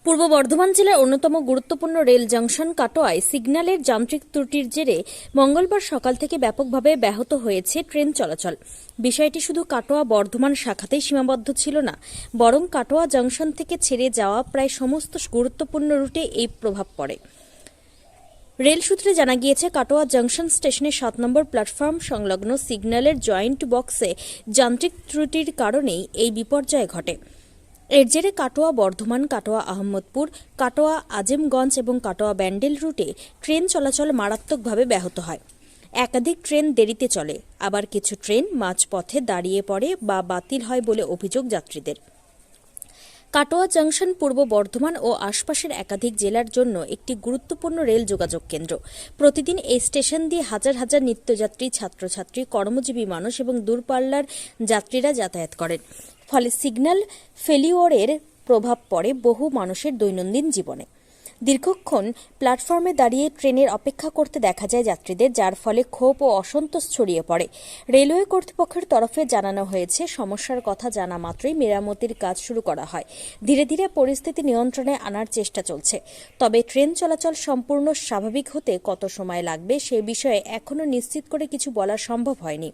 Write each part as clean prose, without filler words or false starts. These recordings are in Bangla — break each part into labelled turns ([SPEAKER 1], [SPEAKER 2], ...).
[SPEAKER 1] পূর্ব বর্ধমান জেলার অন্যতম গুরুত্বপূর্ণ রেল জংশন কাটোয়ায় সিগন্যালের যান্ত্রিক ত্রুটির জেরে মঙ্গলবার সকাল থেকে ব্যাপকভাবে ব্যাহত হয়েছে ট্রেন চলাচল। বিষয়টি শুধু কাটোয়া বর্ধমান শাখাতেই সীমাবদ্ধ ছিল না, বরং কাটোয়া জংশন থেকে ছেড়ে যাওয়া প্রায় সমস্ত গুরুত্বপূর্ণ রুটে এই প্রভাব পড়ে। রেল সূত্রে জানা গিয়েছে, কাটোয়া জংশন স্টেশনের 7 নম্বর প্ল্যাটফর্ম সংলগ্ন সিগন্যালের জয়েন্ট বক্সে যান্ত্রিক ত্রুটির কারণেই এই বিপর্যয় ঘটে। এর জেরে কাটোয়া বর্ধমান, কাটোয়া আহমদপুর, কাটোয়া আজিমগঞ্জ এবং কাটোয়া ব্যান্ডেল রুটে ট্রেন চলাচল মারাত্মকভাবে ব্যাহত হয়। একাধিক ট্রেন দেরিতে চলে, আবার কিছু ট্রেন মাঝপথে দাঁড়িয়ে পড়ে বা বাতিল হয় বলে অভিযোগ যাত্রীদের। কাটোয়া জংশন পূর্ব বর্ধমান ও আশপাশের একাধিক জেলার জন্য একটি গুরুত্বপূর্ণ রেল যোগাযোগ কেন্দ্র। প্রতিদিন এই স্টেশন দিয়ে হাজার হাজার নিত্যযাত্রী, ছাত্রছাত্রী, কর্মজীবী মানুষ এবং দূরপাল্লার যাত্রীরা যাতায়াত করেন। ফলে সিগন্যাল ফেলিওরের প্রভাব পড়ে বহু মানুষের দৈনন্দিন জীবনে। দীর্ঘক্ষণ প্ল্যাটফর্মে দাঁড়িয়ে ট্রেনের অপেক্ষা করতে দেখা যায় যাত্রীদের, যার ফলে ক্ষোভ ও অসন্তোষ ছড়িয়ে পড়ে। রেলওয়ে কর্তৃপক্ষের তরফে জানানো হয়েছে, সমস্যার কথা জানা মাত্রই মেরামতির কাজ শুরু করা হয়। ধীরে ধীরে পরিস্থিতি নিয়ন্ত্রণে আনার চেষ্টা চলছে। তবে ট্রেন চলাচল সম্পূর্ণ স্বাভাবিক হতে কত সময় লাগবে সে বিষয়ে এখনও নিশ্চিত করে কিছু বলা সম্ভব হয়নি।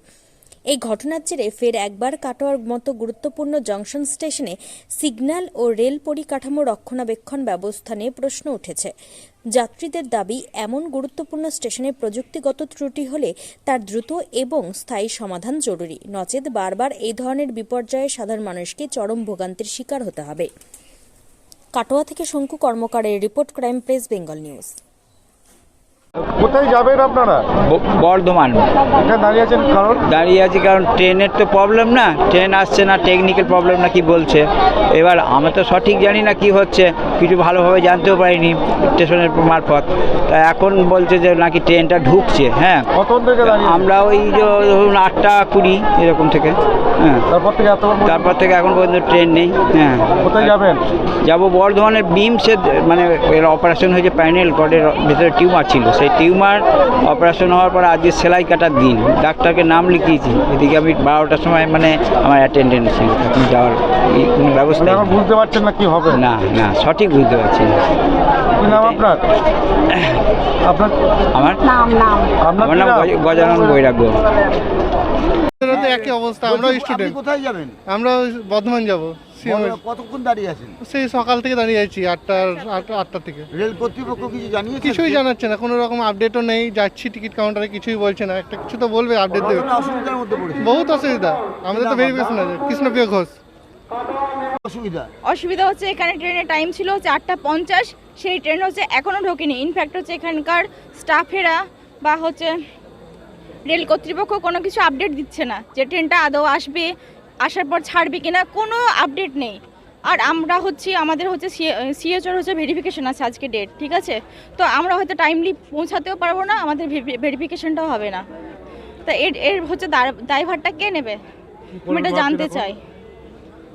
[SPEAKER 1] এই ঘটনার জেরে ফের একবার কাটোয়ার মতো গুরুত্বপূর্ণ জংশন স্টেশনে সিগন্যাল ও রেল পরিকাঠামো রক্ষণাবেক্ষণ ব্যবস্থা নিয়ে প্রশ্ন উঠেছে। যাত্রীদের দাবি, এমন গুরুত্বপূর্ণ স্টেশনে প্রযুক্তিগত ত্রুটি হলে তার দ্রুত এবং স্থায়ী সমাধান জরুরি, নচেত বারবার এই ধরনের বিপর্যয়ে সাধারণ মানুষকে চরম ভোগান্তির শিকার হতে হবে। কাটোয়া থেকে শঙ্কু কর্মকারের report, crime press Bengal news.
[SPEAKER 2] কোথায় যাবেন আপনারা?
[SPEAKER 3] বর্ধমান।
[SPEAKER 2] এখানে
[SPEAKER 3] দাঁড়িয়ে আছি কারণ ট্রেনের তো প্রবলেম না, ট্রেন আসছে না, টেকনিক্যাল প্রবলেম না কি বলছে। এবার আমরা তো সঠিক জানি না কি হচ্ছে, কিছু ভালোভাবে জানতেও পারিনি স্টেশনের মারফত। তা এখন বলছে যে নাকি ট্রেনটা ঢুকছে। হ্যাঁ,
[SPEAKER 2] কখন থেকে দাঁড়িয়ে?
[SPEAKER 3] আমরা ওই যে ধরুন 8:20 এরকম থেকে। হ্যাঁ, তারপর থেকে এখন পর্যন্ত ট্রেন নেই। হ্যাঁ,
[SPEAKER 2] কোথায় যাবেন?
[SPEAKER 3] যাবো বর্ধমানের বিমসে, মানে এর অপারেশন হয়েছে, প্যানেল কর্ডের ভিতরে টিউমার ছিল, সেই টিউমার অপারেশন হওয়ার পর আজকে সেলাই কাটার দিন, ডাক্তারকে নাম লিখিয়েছি। এদিকে আমি 12টার সময় মানে আমার অ্যাটেন্ডেন্স ছিল, এখন যাওয়ার কোনো ব্যবস্থা
[SPEAKER 2] বুঝতে পারছেন না কি হবে?
[SPEAKER 3] না না, সঠিক বুঝতে পারছি না।
[SPEAKER 2] কি নাম আপনার?
[SPEAKER 3] আমার নাম গজানন বৈরাগ্য।
[SPEAKER 4] একই অবস্থা, আমরা স্টুডেন্ট।
[SPEAKER 2] কোথায় যাবেন?
[SPEAKER 4] আমরা বর্ধমান যাবো।
[SPEAKER 2] কতক্ষণ দাঁড়িয়ে আছেন?
[SPEAKER 4] সেই সকাল থেকে দাঁড়িয়ে আছি, 8টা থেকে।
[SPEAKER 2] রেল কর্তৃপক্ষ কিছু জানিয়েছে?
[SPEAKER 4] কিছুই জানাচ্ছে না, কোনো রকম আপডেটও নেই। যাচ্ছি টিকিট কাউন্টারে, কিছুই বলছে না। একটা কিছু তো বলবে, আপডেট দেবে।
[SPEAKER 2] অসুবিধার মধ্যে পড়েছে,
[SPEAKER 4] বহুত অসুবিধা। আমাদের তো ভেরিফিকেশন আছে। কৃষ্ণপ্রিয় ঘোষ।
[SPEAKER 5] অসুবিধা হচ্ছে, এখানে ট্রেনের টাইম ছিল হচ্ছে 8:50, সেই ট্রেন হচ্ছে এখনও ঢোকেনি। ইনফ্যাক্ট হচ্ছে এখানকার স্টাফেরা বা হচ্ছে রেল কর্তৃপক্ষ কোনো কিছু আপডেট দিচ্ছে না যে ট্রেনটা আদৌ আসবে, আসার পর ছাড়বে কিনা, কোনো আপডেট নেই। আর আমরা হচ্ছে, আমাদের হচ্ছে সিএচওর হচ্ছে ভেরিফিকেশন আছে আজকে ডেট, ঠিক আছে? তো আমরা হয়তো টাইমলি পৌঁছাতেও পারবো না, আমাদের ভেরিফিকেশনটাও হবে না। তা এর হচ্ছে দায়ভারটা কে নেবে, আমি এটা জানতে চাই।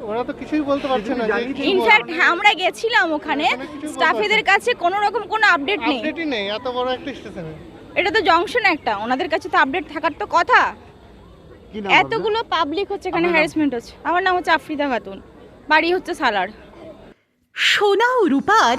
[SPEAKER 4] ওরা তো কিছুই বলতে পারছে না।
[SPEAKER 5] ইনফ্যাক্ট আমরা গেছিলাম ওখানে, স্টাফেদের কাছে কোনো রকম কোনো আপডেট নেই।
[SPEAKER 4] আপডেটই নেই, এত বড় একটা স্টেশনে।
[SPEAKER 5] এটা তো জংশন একটা, ওনাদের কাছে তো আপডেট থাকার তো কথা। এতগুলো পাবলিক হচ্ছে এখানে হ্যারাসমেন্ট হচ্ছে। আমার নাম হচ্ছে আফ্রিদা খাতুন, বাড়ি হচ্ছে সালার।
[SPEAKER 6] সোনা ও রূপার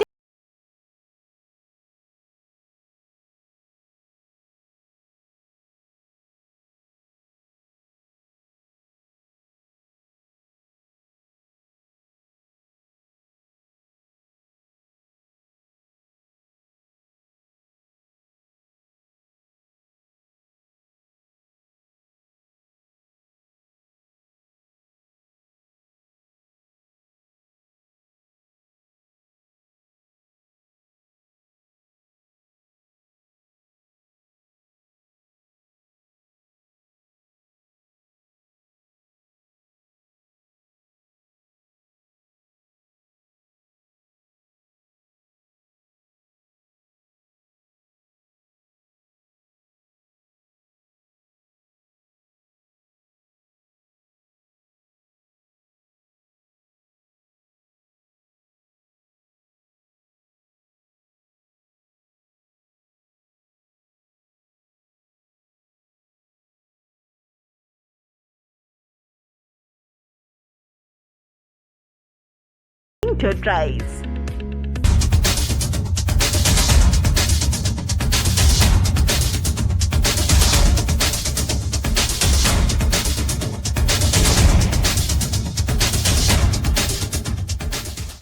[SPEAKER 6] Enterprise